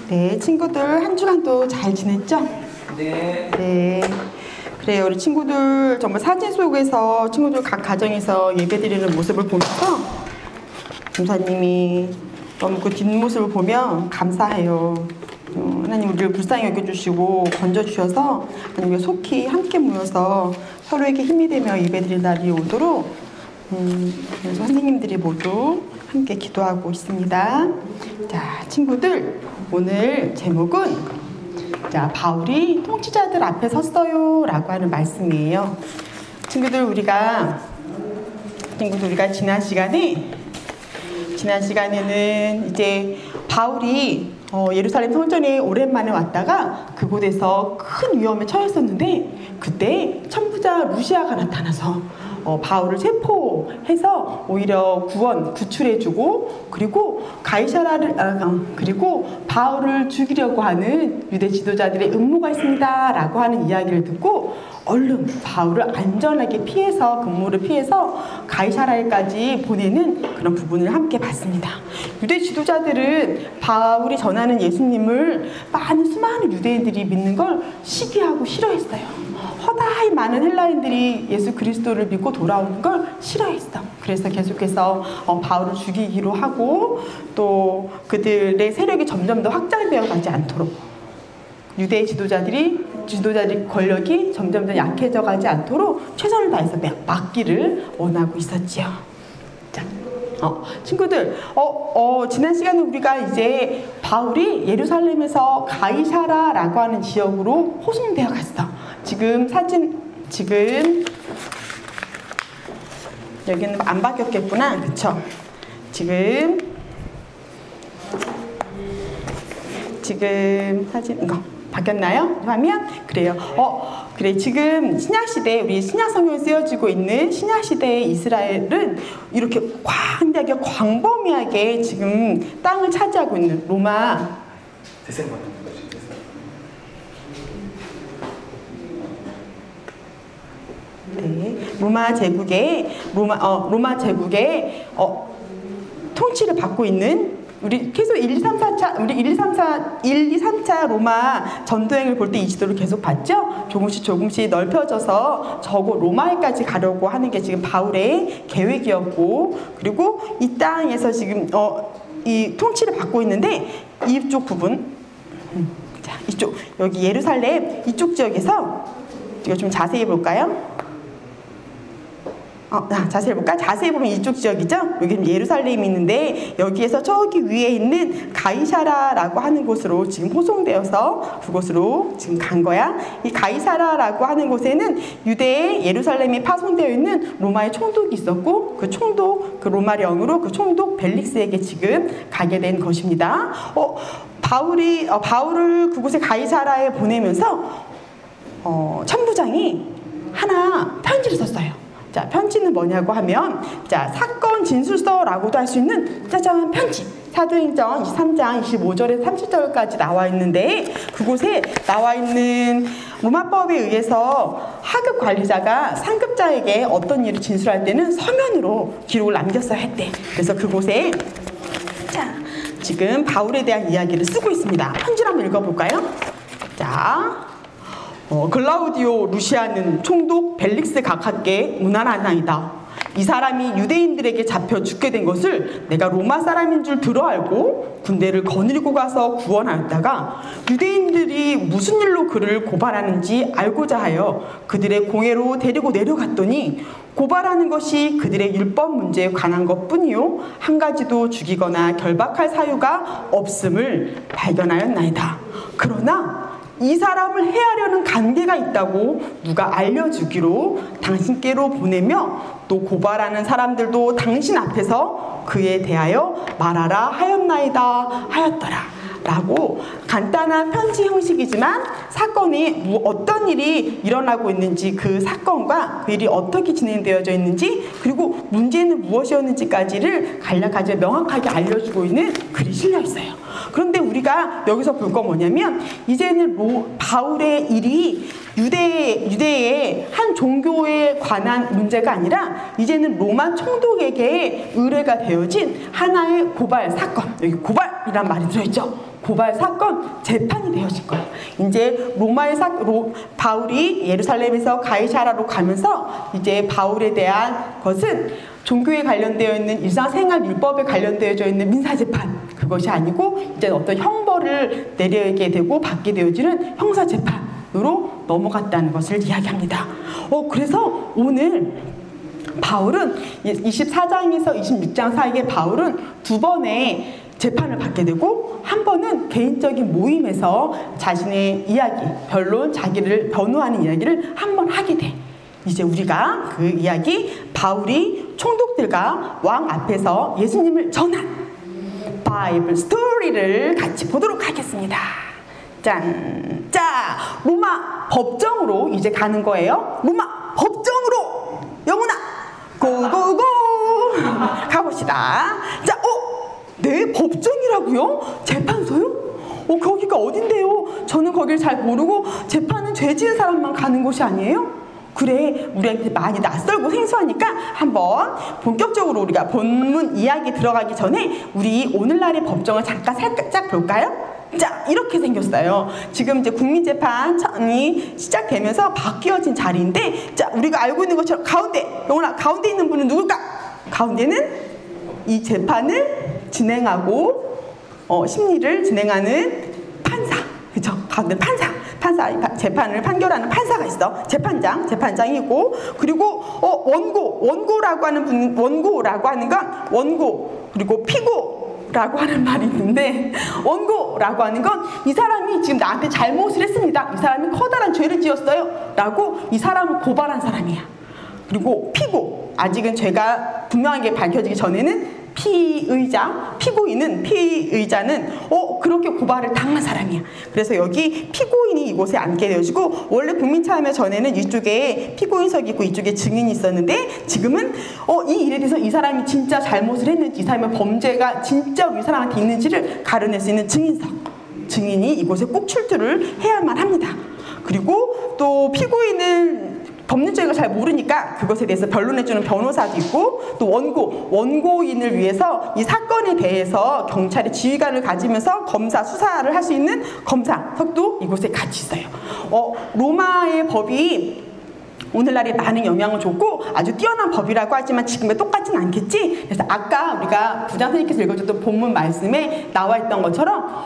네, 친구들 한 주간도 잘 지냈죠? 네. 네. 그래요. 우리 친구들 정말 사진 속에서 친구들 각 가정에서 예배드리는 모습을 보면서 김사님이 너무 그 뒷모습을 보면 감사해요. 하나님 우리를 불쌍히 여겨주시고 건져주셔서 하나님과 속히 함께 모여서 서로에게 힘이 되며 예배드릴 날이 오도록 그래서 선생님들이 모두 함께 기도하고 있습니다. 자, 친구들 오늘 제목은 자, 바울이 통치자들 앞에 섰어요 라고 하는 말씀이에요. 친구들 우리가 지난 시간에는 이제 바울이 예루살렘 성전에 오랜만에 왔다가 그곳에서 큰 위험에 처했었는데 그때 천부자 루시아가 나타나서 바울을 체포해서 오히려 구출해주고 그리고 그리고 바울을 죽이려고 하는 유대 지도자들의 음모가 있습니다 라고 하는 이야기를 듣고 얼른 바울을 안전하게 근무를 피해서 가이사라에까지 보내는 그런 부분을 함께 봤습니다. 유대 지도자들은 바울이 전하는 예수님을 수많은 유대인들이 믿는 걸 시기하고 싫어했어요. 허다히 많은 헬라인들이 예수 그리스도를 믿고 돌아오는 걸 싫어했어. 그래서 계속해서 바울을 죽이기로 하고 또 그들의 세력이 점점 더 확장되어 가지 않도록 유대 지도자들이 권력이 점점 더 약해져 가지 않도록 최선을 다해서 막기를 원하고 있었지요. 자, 친구들, 지난 시간에 우리가 이제 바울이 예루살렘에서 가이사라라고 하는 지역으로 호송되어 갔어. 지금 여기는 안 바뀌었겠구나. 그쵸? 지금 사진 이거 바뀌었나요? 화면? 그래요. 그래. 지금 신약시대, 우리 신약성경에 쓰여지고 있는 신약시대의 이스라엘은 이렇게 광대하게 광범위하게 지금 땅을 차지하고 있는 로마. 네, 로마 제국의 통치를 받고 있는 우리 계속 1, 2, 3, 4차 로마 전도행을 볼 때 이 지도를 계속 봤죠? 조금씩 넓혀져서 로마에까지 가려고 하는 게 지금 바울의 계획이었고 그리고 이 땅에서 지금 이 통치를 받고 있는데 이쪽 부분 여기 예루살렘 이쪽 지역에서 이거 좀 자세히 볼까요? 자세히 볼까? 자세히 보면 이쪽 지역이죠? 여기 예루살렘이 있는데 여기에서 저기 위에 있는 가이사라라고 하는 곳으로 지금 호송되어서 그곳으로 지금 간 거야. 이 가이사라라고 하는 곳에는 유대의 예루살렘에 파송되어 있는 로마의 총독이 있었고 그 로마령으로 그 총독 벨릭스에게 지금 가게 된 것입니다. 바울을 그곳에 가이사라에 보내면서 천부장이 하나 편지를 썼어요. 자, 편지는 뭐냐고 하면 사건 진술서라고도 할 수 있는 짜잔 편지. 사도행전 23장 25절에서 30절까지 나와 있는데 그곳에 나와 있는 로마법에 의해서 하급 관리자가 상급자에게 어떤 일을 진술할 때는 서면으로 기록을 남겼어야 했대. 그래서 그곳에 지금 바울에 대한 이야기를 쓰고 있습니다. 편지를 한번 읽어볼까요? 글라우디오 루시아는 총독 벨릭스 각하께 문안하나이다. 이 사람이 유대인들에게 잡혀 죽게 된 것을 내가 로마 사람인 줄 들어 알고 군대를 거느리고 가서 구원하였다가 유대인들이 무슨 일로 그를 고발하는지 알고자 하여 그들의 공회로 데리고 내려갔더니 고발하는 것이 그들의 율법 문제에 관한 것뿐이요 한 가지도 죽이거나 결박할 사유가 없음을 발견하였나이다. 그러나 이 사람을 해하려는 관계가 있다고 누가 알려주기로 당신께로 보내며 또 고발하는 사람들도 당신 앞에서 그에 대하여 말하라 하였더라 라고 간단한 편지 형식이지만 사건이 어떤 일이 일어나고 있는지 그 사건과 그 일이 어떻게 진행되어져 있는지 그리고 문제는 무엇이었는지까지를 간략하게 명확하게 알려주고 있는 글이 실려 있어요. 그런데 우리가 여기서 볼 거 뭐냐면 이제는 바울의 일이 유대의 한 종교에 관한 문제가 아니라 이제는 로마 총독에게 의뢰가 되어진 하나의 고발 사건, 여기 고발이란 말이 들어있죠. 고발 사건 재판이 되어진 거예요. 이제 바울이 예루살렘에서 가이사라로 가면서 이제 바울에 대한 것은 종교에 관련되어 있는 일상생활 율법에 관련되어져 있는 민사재판, 그것이 아니고 이제 어떤 형벌을 내리게 되고 받게 되어지는 형사재판으로 넘어갔다는 것을 이야기합니다. 그래서 오늘 바울은 24장에서 26장 사이에 바울은 두 번의 재판을 받게 되고 한 번은 개인적인 모임에서 자신의 이야기, 변론, 자기를 변호하는 이야기를 한 번 하게 돼. 이제 우리가 그 이야기, 바울이 총독들과 왕 앞에서 예수님을 전한 바이블 스토리를 같이 보도록 하겠습니다. 짠! 자, 로마 법정으로 이제 가는 거예요. 로마 법정으로! 영훈아! 고고고! 가봅시다. 자, 네, 법정이라고요? 재판소요? 거기가 어딘데요? 저는 거길 잘 모르고 재판은 죄 지은 사람만 가는 곳이 아니에요? 그래, 우리한테 많이 낯설고 생소하니까 한번 본격적으로 우리가 본문 이야기 들어가기 전에 우리 오늘날의 법정을 잠깐 살짝 볼까요? 자, 이렇게 생겼어요. 지금 이제 국민재판이 시작되면서 바뀌어진 자리인데, 자, 우리가 알고 있는 것처럼 가운데, 영훈아, 가운데 있는 분은 누굴까? 가운데는 이 재판을 진행하고 심리를 진행하는 판사, 그쵸? 가운데 판사, 재판을 판결하는 판사가 있어. 재판장이고, 그리고 원고라고 하는 건 그리고 피고라고 하는 말이 있는데, 원고라고 하는 건 이 사람이 지금 나한테 잘못을 했습니다, 이 사람이 커다란 죄를 지었어요 라고 이 사람을 고발한 사람이야. 그리고 피고, 아직은 죄가 분명하게 밝혀지기 전에는 피의자는 그렇게 고발을 당한 사람이야. 그래서 여기 피고인이 이곳에 앉게 되어지고, 원래 국민참여 전에는 이쪽에 피고인석이 있고 이쪽에 증인이 있었는데, 지금은 이 일에 대해서 이 사람이 진짜 잘못을 했는지, 이 사람의 범죄가 진짜로 이 사람한테 있는지를 가려낼 수 있는 증인이 이곳에 꼭 출두를 해야만 합니다. 그리고 또 피고인은 법률적인 걸 잘 모르니까 그것에 대해서 변론해주는 변호사도 있고, 또 원고인을 위해서 이 사건에 대해서 경찰의 지휘관을 가지면서 검사, 수사를 할 수 있는 검사석도 이곳에 같이 있어요. 로마의 법이 오늘날에 많은 영향을 줬고 아주 뛰어난 법이라고 하지만 지금에 똑같진 않겠지? 그래서 아까 우리가 부장 선생님께서 읽어줬던 본문 말씀에 나와 있던 것처럼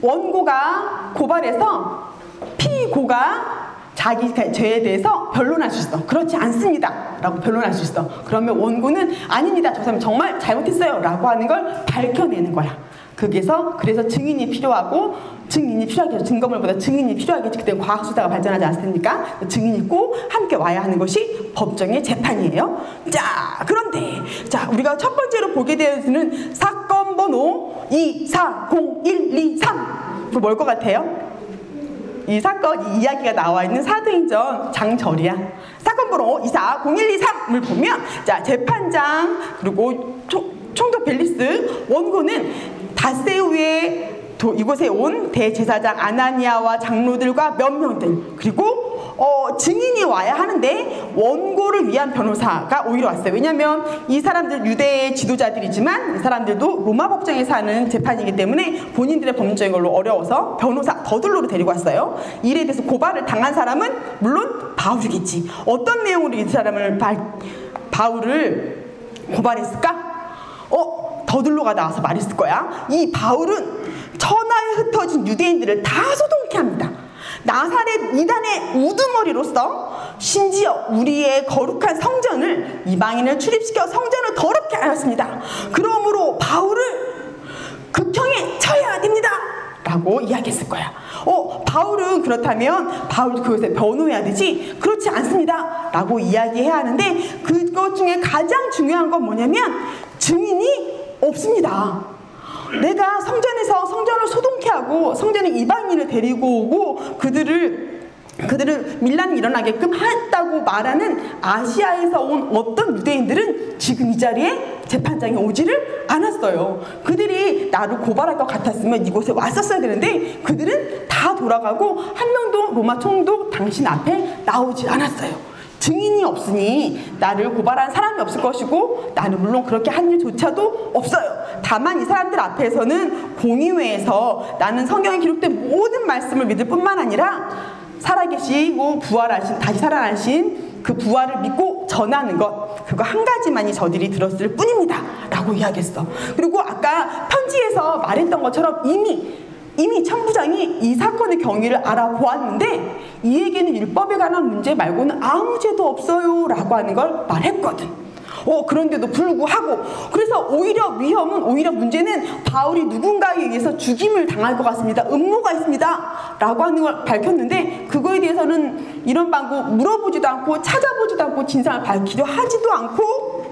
원고가 고발해서 피고가 자기 죄에 대해서 변론할 수 있어. 그렇지 않습니다 라고 변론할 수 있어. 그러면 원고는 아닙니다, 저 사람 정말 잘못했어요 라고 하는 걸 밝혀내는 거야. 그래서 증인이 필요하고, 증거물보다 증인이 필요하겠지. 그때 과학수사가 발전하지 않습니까? 증인이 꼭 함께 와야 하는 것이 법정의 재판이에요. 자, 그런데 우리가 첫 번째로 보게 되는 사건 번호 240123, 뭘 것 같아요? 이 이야기가 나와 있는 사도행전 장절이야. 사건 번호 240123을 보면, 자, 재판장 그리고 총독 벨리스, 원고는 다세우의 이곳에 온 대제사장 아나니아와 장로들과 몇 명들, 그리고 증인이 와야 하는데 원고를 위한 변호사가 오히려 왔어요. 왜냐하면 이 사람들 유대의 지도자들이지만 이 사람들도 로마 법정에서 하는 재판이기 때문에 본인들의 법률적인 걸로 어려워서 변호사 더들로를 데리고 왔어요. 이 일에 대해서 고발을 당한 사람은 물론 바울이겠지. 어떤 내용으로 이 사람을 바울을 고발했을까? 더들로가 나와서 말했을 거야. 이 바울은 천하에 흩어진 유대인들을 다 소동케 합니다. 나사렛 이단의 우두머리로서 심지어 우리의 거룩한 성전을, 이방인을 출입시켜 성전을 더럽게 하였습니다. 그러므로 바울을 극형에 처해야 됩니다 라고 이야기했을 거야. 바울은 그렇다면 바울 그것에 변호해야 되지, 그렇지 않습니다 라고 이야기해야 하는데, 그것 중에 가장 중요한 건 뭐냐면 증인이 없습니다. 내가 성전에서 성전을 소동케 하고 성전에 이방인을 데리고 오고 그들을 밀란이 일어나게끔 했다고 말하는 아시아에서 온 어떤 유대인들은 지금 이 자리에 재판장이 오지를 않았어요. 그들이 나를 고발할 것 같았으면 이곳에 왔었어야 되는데 그들은 다 돌아가고 한 명도 로마 총독 당신 앞에 나오지 않았어요. 증인이 없으니 나를 고발한 사람이 없을 것이고 나는 물론 그렇게 한 일조차도 없어요. 다만 이 사람들 앞에서는 공의회에서 나는 성경에 기록된 모든 말씀을 믿을 뿐만 아니라 살아계시고 부활하신, 다시 살아나신 그 부활을 믿고 전하는 것, 그거 한 가지만이 저들이 들었을 뿐입니다 라고 이야기했어. 그리고 아까 편지에서 말했던 것처럼 이미 천부장이 이 사건의 경위를 알아보았는데 이에게는 율법에 관한 문제 말고는 아무 죄도 없어요 라고 하는 걸 말했거든. 그런데도 불구하고, 그래서 오히려 문제는 바울이 누군가에 의해서 죽임을 당할 것 같습니다, 음모가 있습니다 라고 하는 걸 밝혔는데, 그거에 대해서는 이런 방법 물어보지도 않고 찾아보지도 않고 진상을 밝히려 하지도 않고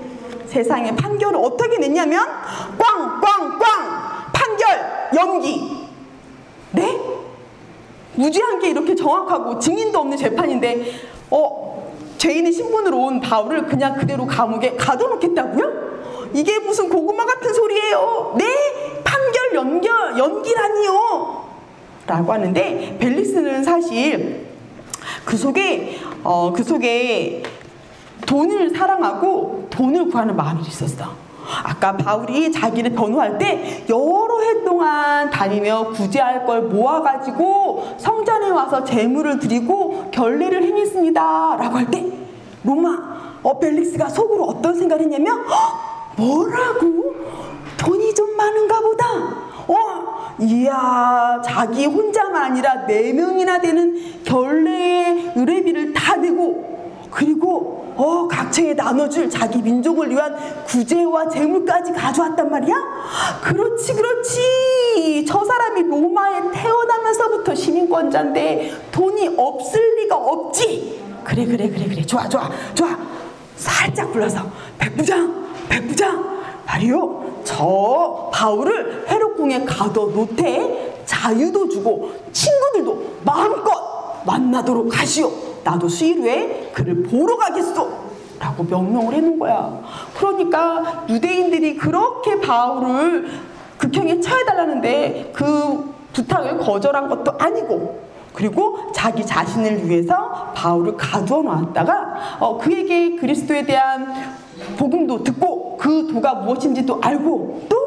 세상의 판결을 어떻게 냈냐면 꽝꽝꽝 판결 연기. 네? 무지한 게 이렇게 정확하고 증인도 없는 재판인데 죄인의 신분으로 온 바울을 그냥 그대로 감옥에 가둬놓겠다고요? 이게 무슨 고구마 같은 소리예요. 네? 판결 연기라니요 라고 하는데, 벨릭스는 사실 그 속에 돈을 사랑하고 돈을 구하는 마음이 있었어. 아까 바울이 자기를 변호할 때 여러 해 동안 다니며 구제할 걸 모아가지고 성전에 와서 제물을 드리고 결례를 행했습니다 라고 할 때 벨릭스가 속으로 어떤 생각을 했냐면 뭐라고? 돈이 좀 많은가 보다. 이야, 자기 혼자만 아니라 4명이나 되는 결례의 의뢰비를 다 내고, 그리고 각처에 나눠줄 자기 민족을 위한 구제와 재물까지 가져왔단 말이야? 그렇지. 저 사람이 로마에 태어나면서부터 시민권자인데 돈이 없을 리가 없지. 그래. 좋아. 살짝 불러서 백부장. 말이요, 저 바울을 헤롯궁에 가둬놓되 자유도 주고 친구들도 마음껏 만나도록 하시오. 나도 수일 후에 그를 보러 가겠소 라고 명령을 해놓은 거야. 그러니까 유대인들이 그렇게 바울을 극형에 처해달라는데 그 부탁을 거절한 것도 아니고, 그리고 자기 자신을 위해서 바울을 가두어 놨다가 그에게 그리스도에 대한 복음도 듣고 그 도가 무엇인지도 알고 또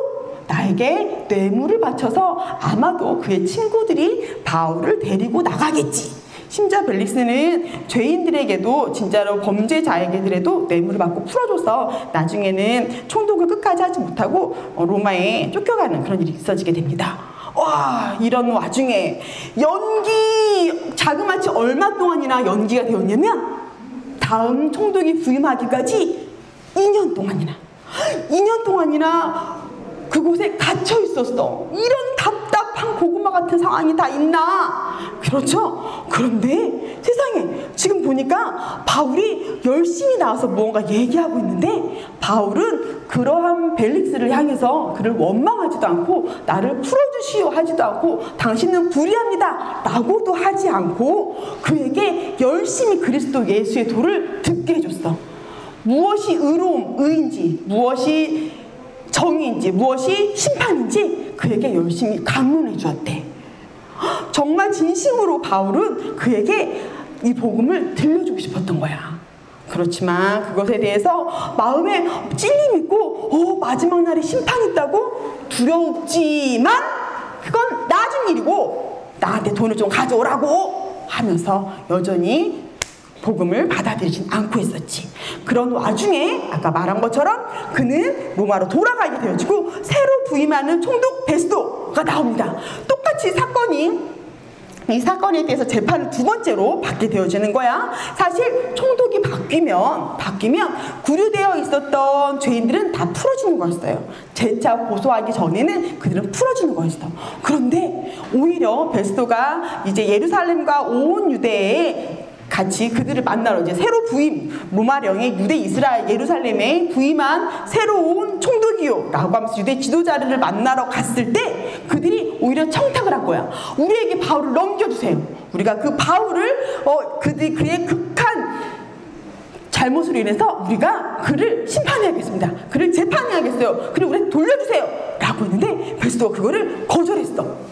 나에게 뇌물을 바쳐서 아마도 그의 친구들이 바울을 데리고 나가겠지. 심지어 벨릭스는 죄인들에게도, 진짜로 범죄자에게도 뇌물을 받고 풀어줘서 나중에는 총독을 끝까지 하지 못하고 로마에 쫓겨가는 그런 일이 있어지게 됩니다. 와, 이런 와중에 자그마치 얼마 동안이나 연기가 되었냐면 다음 총독이 부임하기까지 2년 동안이나 그곳에 갇혀 있었어. 이런 답답한 고구마 같은 상황이 다 있나? 그렇죠? 그런데 세상에 지금 보니까 바울이 열심히 나와서 무언가 얘기하고 있는데, 바울은 그러한 벨릭스를 향해서 그를 원망하지도 않고 나를 풀어주시오 하지도 않고 당신은 불의합니다 라고도 하지 않고 그에게 열심히 그리스도 예수의 도를 듣게 해줬어. 무엇이 의인지, 무엇이 정의인지, 무엇이 심판인지 그에게 열심히 강론해 주었대. 정말 진심으로 바울은 그에게 이 복음을 들려주고 싶었던 거야. 그렇지만 그것에 대해서 마음에 찔림 있고 마지막 날에 심판이 있다고 두렵지만 그건 나중 일이고 나한테 돈을 좀 가져오라고 하면서 여전히 복음을 받아들이진 않고 있었지. 그런 와중에 아까 말한 것처럼 그는 로마로 돌아가게 되어지고 새로 부임하는 총독 베스도가 나옵니다. 똑같이 이 사건에 대해서 재판을 2번째로 받게 되어지는 거야. 사실 총독이 바뀌면 구류되어 있었던 죄인들은 다 풀어주는 거였어요. 재차 고소하기 전에는 그들은 풀어주는 거였어. 그런데 오히려 베스도가 이제 예루살렘과 온 유대에 같이 그들을 만나러 이제 새로 부임, 로마령의 유대 이스라엘 예루살렘에 부임한 새로운 총독이요 라고 하면서 유대 지도자를 만나러 갔을 때 그들이 오히려 청탁을 한 거야. 우리에게 바울을 넘겨주세요. 우리가 그 바울을 그의 극한 잘못으로 인해서 우리가 그를 심판해야겠습니다. 그를 재판해야겠어요. 그리고 우리 돌려주세요. 라고 했는데 베스도가 그거를 거절했어.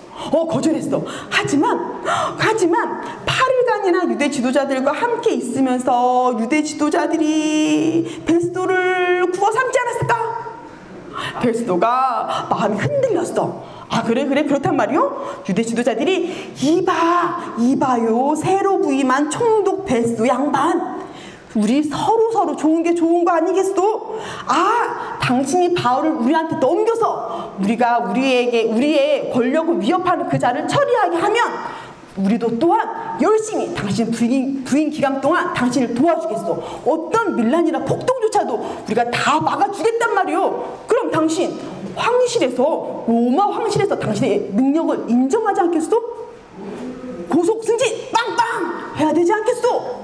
하지만 8일간이나 유대 지도자들과 함께 있으면서 유대 지도자들이 베스도를 구워 삼지 않았을까? 베스도가 마음이 흔들렸어. 그래 그렇단 말이요? 유대 지도자들이 이봐요 새로 부임한 총독 베스도 양반, 우리 서로 좋은 게 좋은 거 아니겠소? 당신이 바울을 우리한테 넘겨서 우리가 우리의 권력을 위협하는 그 자를 처리하게 하면 우리도 또한 열심히 당신 부인 기간 동안 당신을 도와주겠소. 어떤 밀란이나 폭동조차도 우리가 다 막아주겠단 말이오. 그럼 당신 로마 황실에서 당신의 능력을 인정하지 않겠소? 고속 승진 빵빵 해야 되지 않겠소?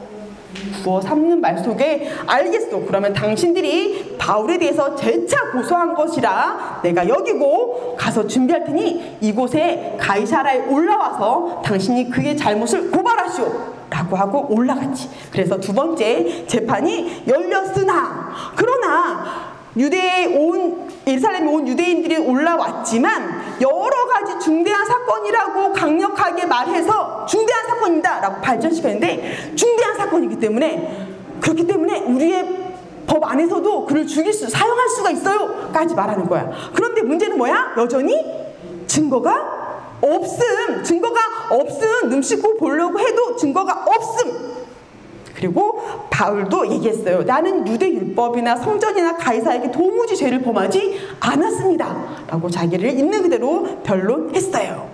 구워 삼는 말 속에 알겠소. 그러면 당신들이 바울에 대해서 재차 고소한 것이라 내가 여기고 가서 준비할 테니 이곳에 가이사라에 올라와서 당신이 그의 잘못을 고발하시오 라고 하고 올라갔지. 그래서 두 번째 재판이 열렸으나, 그러나 예루살렘에 온 유대인들이 올라왔지만 여러 가지 중대한 사건이라고 강력하게 말해서 중대한 사건이다 라고 발전시켰는데, 중대한 사건이기 때문에, 그렇기 때문에 우리의 법 안에서도 그를 사용할 수가 있어요 까지 말하는 거야. 그런데 문제는 뭐야? 여전히 증거가 없음. 눈 씻고 보려고 해도 증거가 없음. 그리고 바울도 얘기했어요. 나는 유대 율법이나 성전이나 가이사에게 도무지 죄를 범하지 않았습니다 라고 자기를 있는 그대로 변론했어요.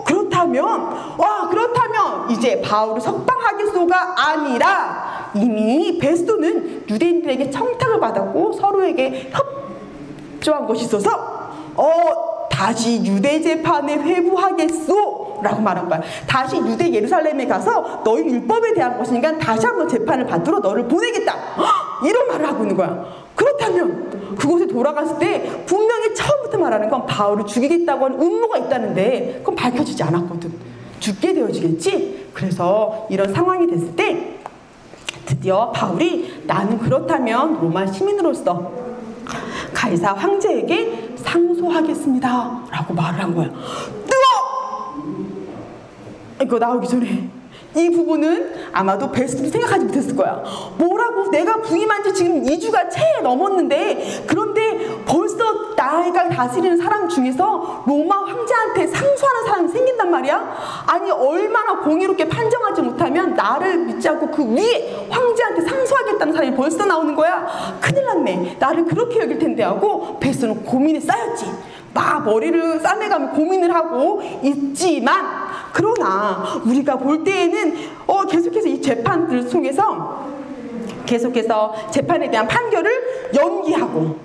그렇다면 이제 바울을 석방하겠소가 아니라 이미 베스도는 유대인들에게 청탁을 받았고 서로에게 협조한 것이 있어서 다시 유대 재판에 회부하겠소 라고 말한 거야. 다시 유대 예루살렘에 가서 너희 율법에 대한 것이니까 다시 한번 재판을 받으러 너를 보내겠다, 이런 말을 하고 있는 거야. 그렇다면 그곳에 돌아갔을 때 분명히 처음부터 말하는 건 바울을 죽이겠다고 하는 음모가 있다는데 그건 밝혀지지 않았거든. 죽게 되어지겠지. 그래서 이런 상황이 됐을 때 드디어 바울이 나는 그렇다면 로마 시민으로서 가이사 황제에게 상소하겠습니다 라고 말을 한 거야. 이거 나오기 전에 이 부분은 아마도 베스도도 생각하지 못했을 거야. 뭐라고? 내가 부임한 지 지금 2주가 채 넘었는데, 그런데 벌써 나이가 다스리는 사람 중에서 로마 황제한테 상소하는 사람이 생긴단 말이야? 아니 얼마나 공의롭게 판정하지 못하면 나를 믿지 않고 그 위에 황제한테 상소하겠다는 사람이 벌써 나오는 거야. 큰일 났네. 나를 그렇게 여길 텐데 하고 베스도는 고민에 쌓였지. 막 머리를 싸매가며 고민을 하고 있지만, 그러나 우리가 볼 때에는 계속해서 이 재판들 속에서 계속해서 재판에 대한 판결을 연기하고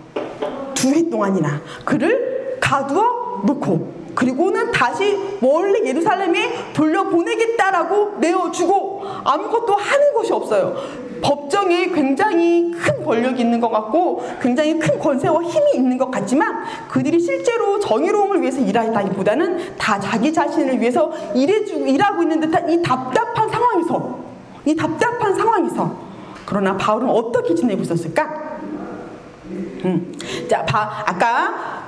2회 동안이나 그를 가두어 놓고, 그리고는 다시 원래 예루살렘에 돌려보내겠다라고 내어주고 아무것도 하는 것이 없어요. 법정에 굉장히 큰 권력이 있는 것 같고 굉장히 큰 권세와 힘이 있는 것 같지만 그들이 실제로 정의로움을 위해서 일하다기보다는 다 자기 자신을 위해서 일하고 있는 듯한 이 답답한 상황에서 그러나 바울은 어떻게 지내고 있었을까? 아까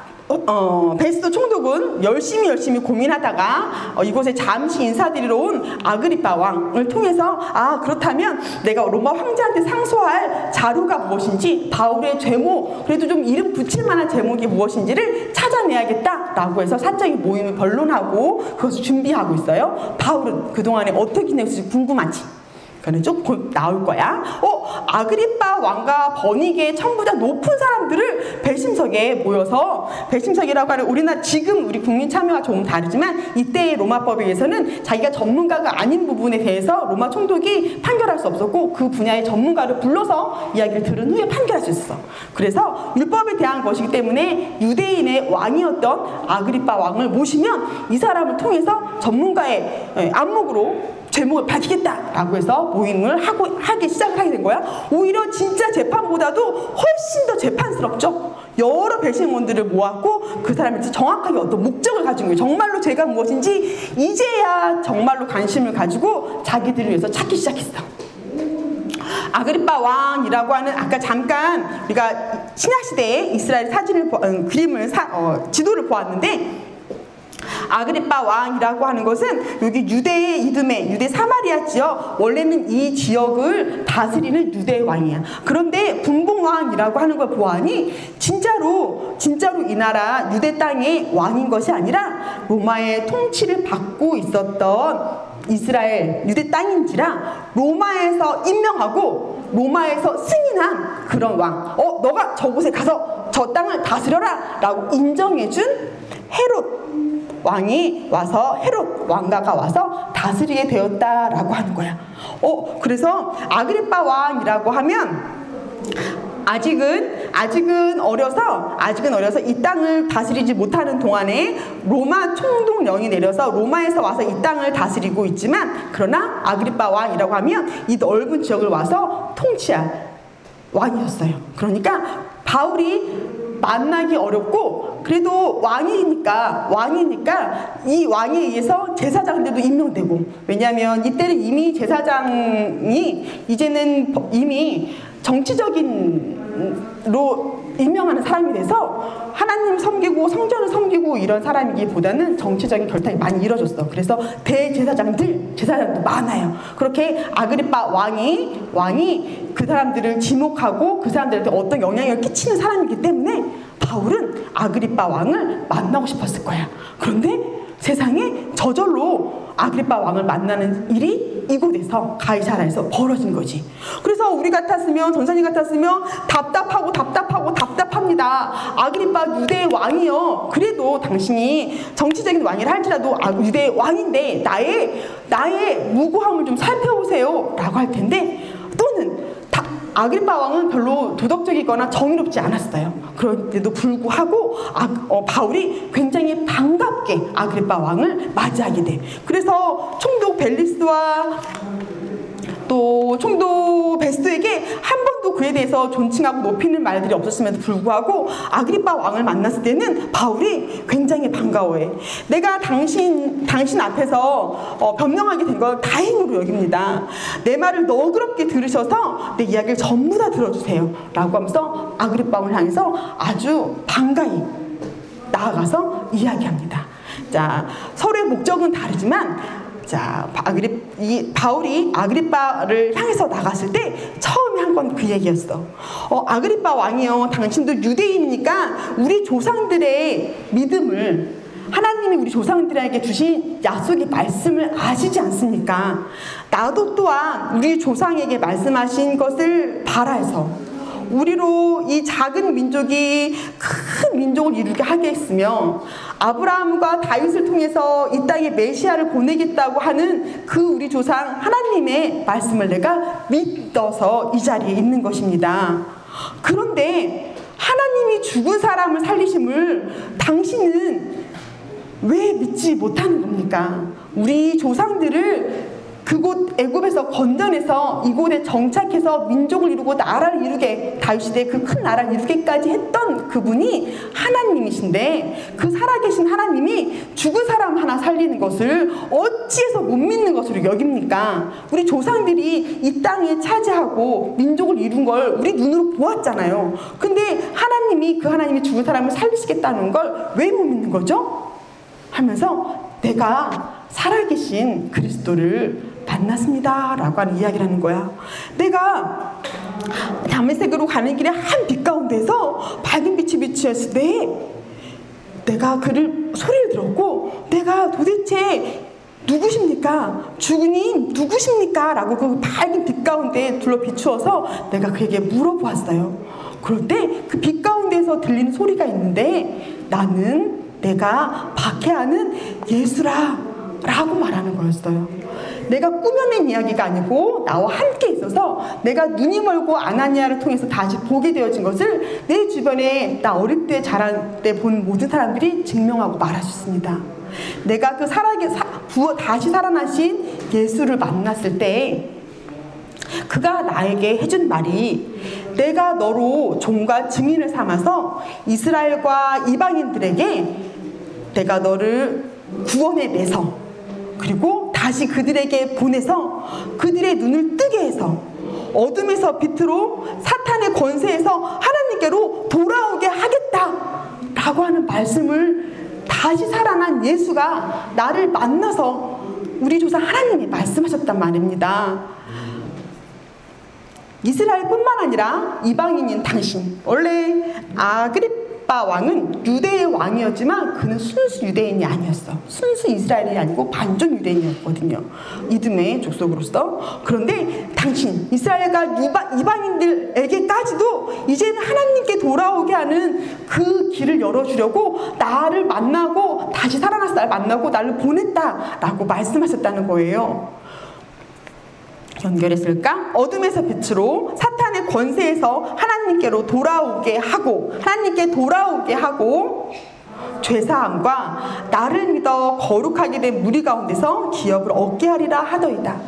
베스도 총독은 열심히 고민하다가 이곳에 잠시 인사드리러 온 아그리빠 왕을 통해서 그렇다면 내가 로마 황제한테 상소할 자료가 무엇인지, 바울의 제목, 그래도 좀 이름 붙일 만한 제목이 무엇인지를 찾아내야겠다라고 해서 사적인 모임을 변론하고 그것을 준비하고 있어요. 바울은 그동안에 어떻게 지냈을지 궁금하지? 그는 좀 곧 나올 거야. 아그리빠 왕과 버니게의 천부자 높은 사람들을 배심석에 모여서, 배심석이라고 하는 지금 우리 국민 참여가 조금 다르지만 이때의 로마법에 의해서는 자기가 전문가가 아닌 부분에 대해서 로마 총독이 판결할 수 없었고 그 분야의 전문가를 불러서 이야기를 들은 후에 판결할 수 있었어. 그래서 율법에 대한 것이기 때문에 유대인의 왕이었던 아그리빠 왕을 모시면 이 사람을 통해서 전문가의 안목으로 제목을 밝히겠다라고 해서 모임을 하기 시작하게 된 거야. 오히려 진짜 재판보다도 훨씬 더 재판스럽죠. 여러 배심원들을 모았고 그 사람이 정확하게 어떤 목적을 가진 거예요. 정말로 죄가 무엇인지 이제야 정말로 관심을 가지고 자기들을 위해서 찾기 시작했어. 아그리빠 왕이라고 하는, 아까 잠깐 우리가 신약시대에 이스라엘 사진을 지도를 보았는데, 아그리빠 왕이라고 하는 것은 여기 유대의 이듬해, 유대 사마리아 지역, 원래는 이 지역을 다스리는 유대 왕이야. 그런데 분봉왕이라고 하는 걸 보아하니 진짜로 이 나라 유대 땅의 왕인 것이 아니라 로마의 통치를 받고 있었던 이스라엘 유대 땅인지라 로마에서 임명하고 로마에서 승인한 그런 왕. 너가 저곳에 가서 저 땅을 다스려라 라고 인정해준 헤롯 왕이 와서, 헤롯 왕가가 와서 다스리게 되었다라고 하는 거야. 그래서 아그리빠 왕이라고 하면 아직은 어려서 이 땅을 다스리지 못하는 동안에 로마 총독령이 내려서 로마에서 와서 이 땅을 다스리고 있지만, 그러나 아그리빠 왕이라고 하면 이 넓은 지역을 와서 통치할 왕이었어요. 그러니까 바울이 만나기 어렵고, 그래도 왕이니까 이 왕에 의해서 제사장들도 임명되고, 왜냐하면 이때는 이미 제사장이 이제는 이미 정치적인로 임명하는 사람이 돼서 하나님 섬기고 성전을 섬기고 이런 사람이기보다는 정치적인 결탁이 많이 이루어졌어. 그래서 제사장도 많아요. 그렇게 아그리빠 왕이 그 사람들을 지목하고 그 사람들한테 어떤 영향을 끼치는 사람이기 때문에 바울은 아그리빠 왕을 만나고 싶었을 거야. 그런데 세상에 저절로 아그리빠 왕을 만나는 일이 이곳에서, 가이사라에서 벌어진 거지. 그래서 우리 같았으면, 전사님 같았으면 답답합니다. 아그리빠 유대 왕이요, 그래도 당신이 정치적인 왕이라 할지라도 유대 왕인데 나의 무고함을 좀 살펴보세요 라고 할 텐데, 또는 아그리빠 왕은 별로 도덕적이거나 정의롭지 않았어요. 그런데도 불구하고 바울이 굉장히 반갑게 아그리빠 왕을 맞이하게 돼. 그래서 총독 벨릭스와 또 총독 베스토에게 한 번도 그에 대해서 존칭하고 높이는 말들이 없었음에도 불구하고 아그리빠 왕을 만났을 때는 바울이 굉장히 반가워해. 내가 당신 앞에서 변명하게 된 걸 다행으로 여깁니다. 내 말을 너그럽게 들으셔서 내 이야기를 전부 다 들어주세요 라고 하면서 아그리빠 왕을 향해서 아주 반가이 나아가서 이야기합니다. 자, 서로의 목적은 다르지만, 자, 바울이 아그리빠를 향해서 나갔을 때 처음에 한 건 그 얘기였어. 아그리빠 왕이요, 당신도 유대인이니까 우리 조상들의 믿음을, 하나님이 우리 조상들에게 주신 약속의 말씀을 아시지 않습니까? 나도 또한 우리 조상에게 말씀하신 것을 바라서 우리로 이 작은 민족이 큰 민족을 이루게 하겠으며, 아브라함과 다윗을 통해서 이 땅에 메시아를 보내겠다고 하는 그 우리 조상 하나님의 말씀을 내가 믿어서 이 자리에 있는 것입니다. 그런데 하나님이 죽은 사람을 살리심을 당신은 왜 믿지 못하는 겁니까? 우리 조상들을 그곳 애굽에서 건져내서 이곳에 정착해서 민족을 이루고 나라를 이루게, 다윗시대 그 큰 나라를 이루게까지 했던 그분이 하나님이신데, 그 살아계신 하나님이 죽은 사람 하나 살리는 것을 어찌해서 못 믿는 것으로 여깁니까? 우리 조상들이 이 땅에 차지하고 민족을 이룬 걸 우리 눈으로 보았잖아요. 근데 하나님이 죽은 사람을 살리시겠다는 걸 왜 못 믿는 거죠? 하면서 내가 살아계신 그리스도를 만났습니다 라고 하는 이야기를 하는 거야. 내가 다메섹으로 가는 길에 한 빛 가운데서 밝은 빛이 비추었을 때 내가 소리를 들었고, 내가 도대체 누구십니까? 주님 누구십니까? 라고 그 밝은 빛 가운데 둘러 비추어서 내가 그에게 물어보았어요. 그럴 때 그 빛 가운데서 들리는 소리가 있는데, 나는 내가 박해하는 예수라 라고 말하는 거였어요. 내가 꾸며낸 이야기가 아니고 나와 함께 있어서 내가 눈이 멀고 아나니아를 통해서 다시 보게 되어진 것을 내 주변에 나 어릴 때 자랄 때 본 모든 사람들이 증명하고 말할 수 있습니다. 내가 그 다시 살아나신 예수를 만났을 때 그가 나에게 해준 말이, 내가 너로 종과 증인을 삼아서 이스라엘과 이방인들에게 내가 너를 구원해 내서, 그리고 다시 그들에게 보내서 그들의 눈을 뜨게 해서 어둠에서 빛으로 사탄의 권세에서 하나님께로 돌아오게 하겠다라고 하는 말씀을 다시 살아난 예수가 나를 만나서 우리 조상 하나님이 말씀하셨단 말입니다. 이스라엘뿐만 아니라 이방인인 당신, 원래 아그리빠 왕은 유대의 왕이었지만 그는 순수 유대인이 아니었어. 순수 이스라엘이 아니고 반쪽 유대인이었거든요. 이듬의 족속으로서. 그런데 당신 이스라엘과 이방인들에게까지도 이제는 하나님께 돌아오게 하는 그 길을 열어주려고 나를 만나고 다시 살아나서 나를 만나고 나를 보냈다라고 말씀하셨다는 거예요. 연결했을까? 어둠에서 빛으로 사탄의 권세에서 하나님께로 돌아오게 하고 죄사함과 나를 믿어 거룩하게 된 무리 가운데서 기업을 얻게 하리라 하더이다.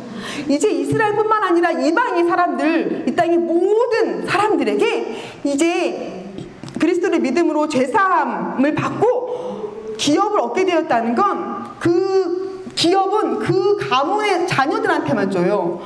이제 이스라엘뿐만 아니라 이방인 사람들, 이 땅의 모든 사람들에게 이제 그리스도를 믿음으로 죄사함을 받고 기업을 얻게 되었다는 건 그 기업은 그 가문의 자녀들한테만 줘요.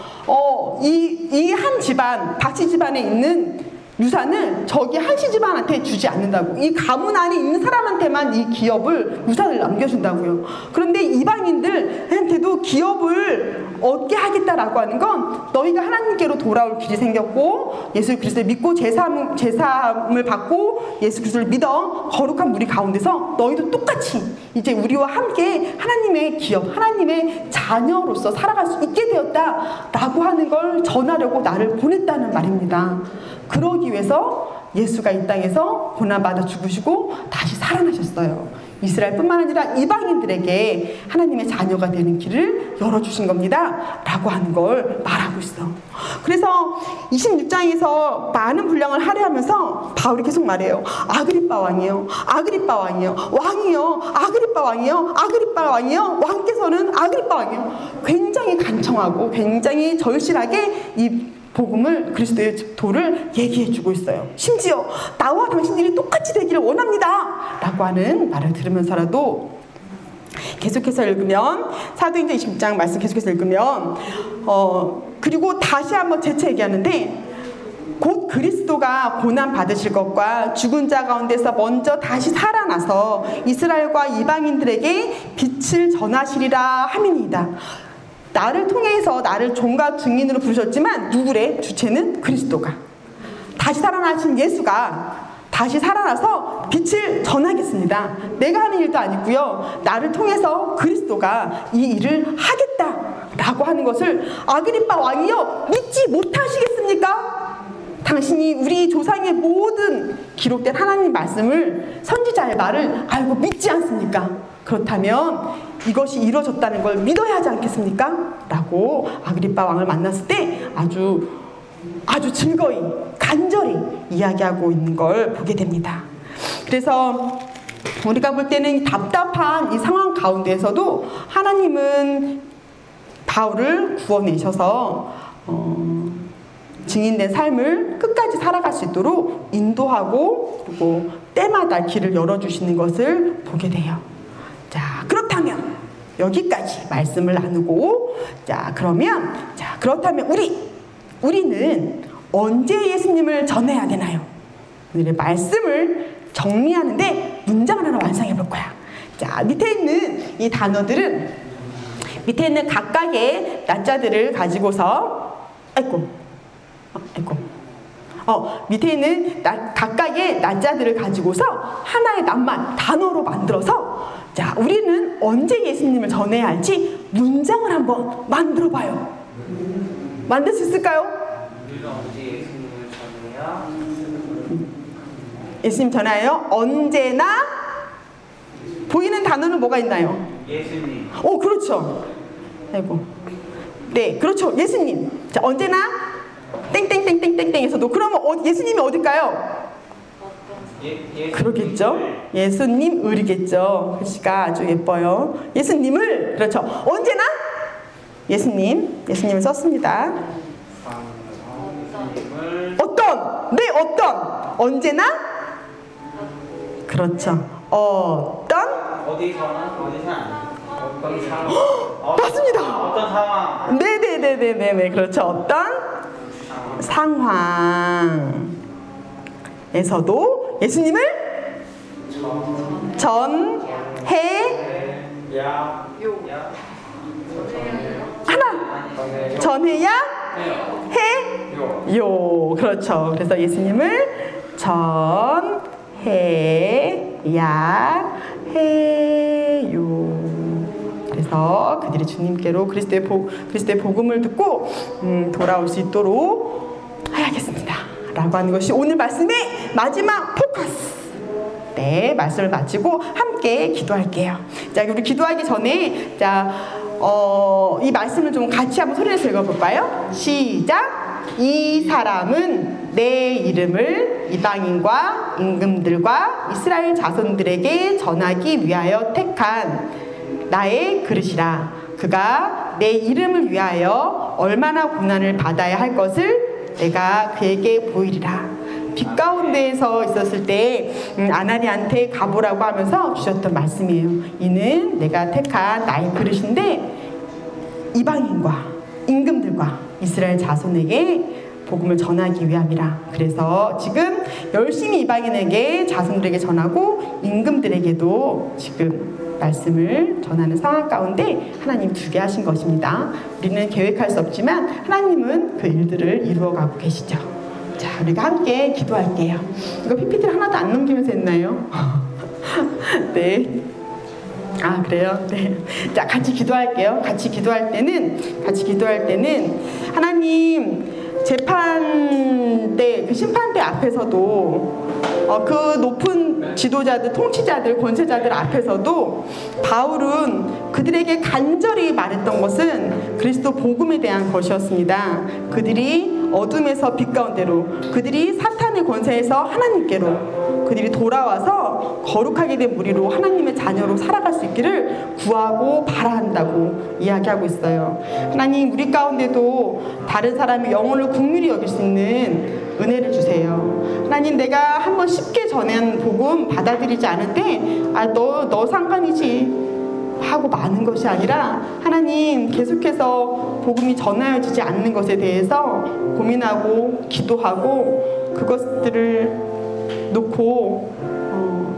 이 한 집안, 박씨 집안에 있는 유산을 저기 한씨 집안한테 주지 않는다고. 이 가문 안에 있는 사람한테만 이 기업을, 유산을 남겨준다고요. 그런데 이방인들한테도 기업을 얻게 하겠다라고 하는 건 너희가 하나님께로 돌아올 길이 생겼고 예수 그리스도를 믿고 제사함을 받고 예수 그리스도를 믿어 거룩한 무리 가운데서 너희도 똑같이 이제 우리와 함께 하나님의 기업, 하나님의 자녀로서 살아갈 수 있게 되었다라고 하는 걸 전하려고 나를 보냈다는 말입니다. 그러기 위해서 예수가 이 땅에서 고난받아 죽으시고 다시 살아나셨어요. 이스라엘뿐만 아니라 이방인들에게 하나님의 자녀가 되는 길을 열어주신 겁니다 라고 하는 걸 말하고 있어. 그래서 26장에서 많은 분량을 할애하면서 바울이 계속 말해요. 아그리빠 왕이요, 아그리빠 왕이요, 왕이요, 아그리빠 왕이요, 아그리빠 왕이요, 왕께서는 아그리빠 왕이요. 굉장히 간청하고 굉장히 절실하게 이 복음을, 그리스도의 도를 얘기해주고 있어요. 심지어 나와 당신들이 똑같이 되기를 원합니다 라고 하는 말을 들으면서라도 계속해서 읽으면, 사도행전 26장 말씀 계속해서 읽으면 그리고 다시 한번 재차 얘기하는데, 곧 그리스도가 고난 받으실 것과 죽은 자 가운데서 먼저 다시 살아나서 이스라엘과 이방인들에게 빛을 전하시리라 함이니이다. 나를 통해서 나를 종과 증인으로 부르셨지만 누구래? 주체는 그리스도가. 다시 살아나신 예수가 다시 살아나서 빛을 전하겠습니다. 내가 하는 일도 아니고요. 나를 통해서 그리스도가 이 일을 하겠다라고 하는 것을 아그리빠 왕이요, 믿지 못하시겠습니까? 당신이 우리 조상의 모든 기록된 하나님 말씀을, 선지자의 말을 알고 믿지 않습니까? 그렇다면 이것이 이루어졌다는 걸 믿어야 하지 않겠습니까? 라고 아그리빠 왕을 만났을 때 아주 즐거이, 간절히 이야기하고 있는 걸 보게 됩니다. 그래서 우리가 볼 때는 답답한 이 상황 가운데에서도 하나님은 바울을 구원내셔서 증인된 삶을 끝까지 살아갈 수 있도록 인도하고, 그리고 때마다 길을 열어주시는 것을 보게 돼요. 자, 그렇다면 여기까지 말씀을 나누고, 그렇다면 우리는 언제 예수님을 전해야 되나요? 오늘의 말씀을 정리하는데 문장을 하나 완성해 볼 거야. 자, 밑에 있는 이 단어들은, 밑에 있는 각각의 낮자들을 가지고서 밑에 있는 각각의 낮자들을 가지고서 하나의 낱말, 단어로 만들어서, 자, 우리는 언제 예수님을 전해야 할지 문장을 한번 만들어 봐요. 만들 수 있을까요? 우리는 언제 예수님을 전해야? 예수님 전하여 언제나. 보이는 단어는 뭐가 있나요? 예수님. 그렇죠. 네, 그렇죠. 예수님. 자, 언제나 땡땡땡땡땡땡에서도, 그러면 예수님이 어딜까요? 그러겠죠. 예수님을이겠죠. 글씨가 아주 예뻐요. 예수님을, 그렇죠. 언제나 예수님을 썼습니다. 어떤, 언제나, 그렇죠. 맞습니다. 어떤 상황. 네네네네네, 그렇죠. 상황에서도 예수님을 전해야 해요. 그렇죠. 그래서 예수님을 전해야 해요. 그래서 그들이 주님께로 그리스도의 복음을 듣고 돌아올 수 있도록 해야겠습니다 라고 하는 것이 오늘 말씀의 마지막 포커스. 네, 말씀을 마치고 함께 기도할게요. 자, 우리 기도하기 전에 이 말씀을 좀 같이 한번 소리내서 읽어볼까요? 시작! 이 사람은 내 이름을 이방인과 임금들과 이스라엘 자손들에게 전하기 위하여 택한 나의 그릇이라. 그가 내 이름을 위하여 얼마나 고난을 받아야 할 것을 내가 그에게 보이리라. 빛 가운데에서 있었을 때 아나니한테 가보라고 하면서 주셨던 말씀이에요. 이는 내가 택한 나의 그릇인데 이방인과 임금들과 이스라엘 자손에게 복음을 전하기 위함이라. 그래서 지금 열심히 이방인에게 자손들에게 전하고 임금들에게도 지금 말씀을 전하는 상황 가운데 하나님 두게 하신 것입니다. 우리는 계획할 수 없지만 하나님은 그 일들을 이루어가고 계시죠. 자, 우리가 함께 기도할게요. 이거 PPT를 하나도 안 넘기면서 했나요? 네. 아, 그래요? 네. 자, 같이 기도할게요. 같이 기도할 때는 하나님 재판대, 그 심판대 앞에서도 그 높은 지도자들, 통치자들, 권세자들 앞에서도 바울은 그들에게 간절히 말했던 것은 그리스도 복음에 대한 것이었습니다. 그들이 어둠에서 빛 가운데로, 그들이 사탄의 권세에서 하나님께로, 그들이 돌아와서 거룩하게 된 무리로 하나님의 자녀로 살아갈 수 있기를 구하고 바라한다고 이야기하고 있어요. 하나님, 우리 가운데도 다른 사람의 영혼을 긍휼히 여길 수 있는 은혜를 주세요. 하나님, 내가 한번 쉽게 전한 복음 받아들이지 않을 때 너 상관이지 하고 마는 것이 아니라 하나님, 계속해서 복음이 전하여지지 않는 것에 대해서 고민하고 기도하고 그것들을 놓고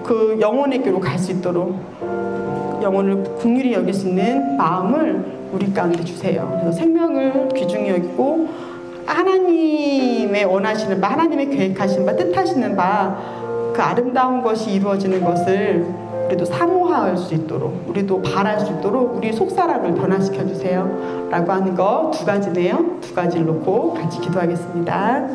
그 영혼에게로 갈 수 있도록 영혼을 긍휼히 여길 수 있는 마음을 우리 가운데 주세요. 그래서 생명을 귀중히 여기고 하나님의 원하시는 바, 하나님의 계획하신 바, 뜻하시는 바, 그 아름다운 것이 이루어지는 것을 우리도 사모할 수 있도록, 우리도 바랄 수 있도록 우리 속사람을 변화시켜 주세요 라고 하는 거 두 가지네요. 두 가지를 놓고 같이 기도하겠습니다.